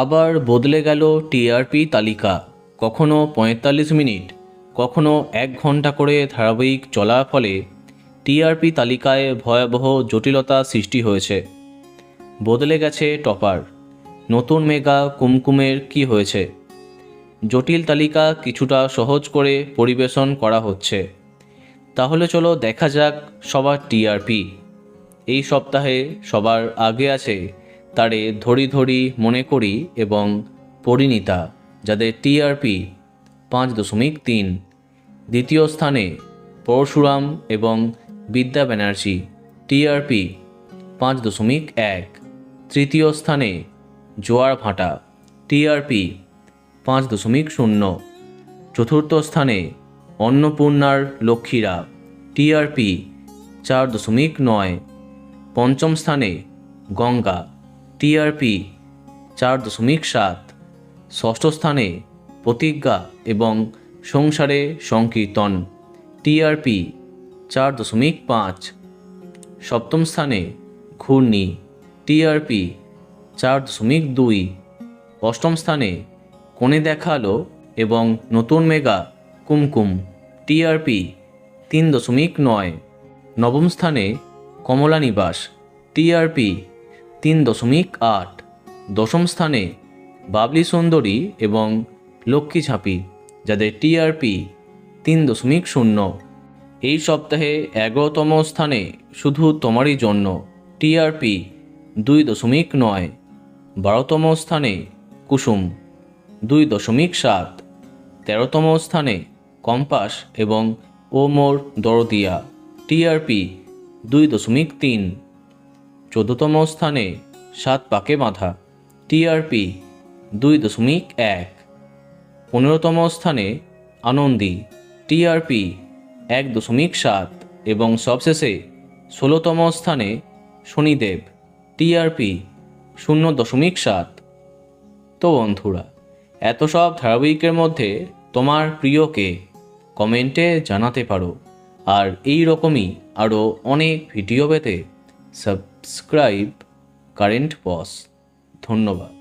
আবার বদলে গেল টিআরপি তালিকা। কখনো ৪৫ মিনিট, কখনো ১ ঘন্টা করে ধারাবাহিক চলার ফলে টিআরপি তালিকায় ভয়াবহ জটিলতা সৃষ্টি হয়েছে। বদলে গেছে টপার। নতুন মেগা কুমকুমের কি হয়েছে? জটিল তালিকা কিছুটা সহজ করে পরিবেশন করা হচ্ছে। তাহলে চলো দেখা যাক সবার টিআরপি। এই সপ্তাহে সবার আগে আছে তারে ধরি ধরি মনে করি এবং পরিণীতা, যাদের টিআরপি ৫.৩। দ্বিতীয় স্থানে পরশুরাম এবং বিদ্যা ব্যানার্জি, টিআরপি ৫.১। তৃতীয় স্থানে জোয়ার ভাটা, টিআরপি ৫.০। চতুর্থ স্থানে অন্নপূর্ণার লক্ষ্মীরা, টিআরপি ৪.৯। পঞ্চম স্থানে গঙ্গা, টিআরপি ৪.৭। ষষ্ঠ স্থানে প্রতিজ্ঞা এবং সংসারে সংকীর্তন, টিআরপি ৪.৫। সপ্তম স্থানে ঘূর্ণি, টিআরপি ৪.২। অষ্টম স্থানে কোণে দেখালো এবং নতুন মেগা কুমকুম, টিআরপি ৩.৯। নবম স্থানে কমলা নিবাস, টিআরপি ৩.৮। দশম স্থানে বাবলি সুন্দরী এবং লক্ষ্মী ঝাঁপি, যাদের টিআরপি ৩.০। এই সপ্তাহে ১১তম স্থানে শুধু তোমারই জন্য, টিআরপি ২.৯। ১২তম স্থানে কুসুম ২.৭। ১৩তম স্থানে কম্পাস এবং ও মোর দরদিয়া, টিআরপি ২.৩। ১৪তম স্থানে সাত পাকে বাঁধা, টিআরপি ২.১। ১৫তম স্থানে আনন্দী, টিআরপি ১.৭। এবং সবশেষে ১৬তম স্থানে শনিদেব, টিআরপি ০.৭। তো বন্ধুরা, এত সব ধারাবাহিকের মধ্যে তোমার প্রিয়কে কমেন্টে জানাতে পারো। আর এই রকমই আরও অনেক ভিডিও পেতে সাবস্ক্রাইব কারেন্ট বস। ধন্যবাদ।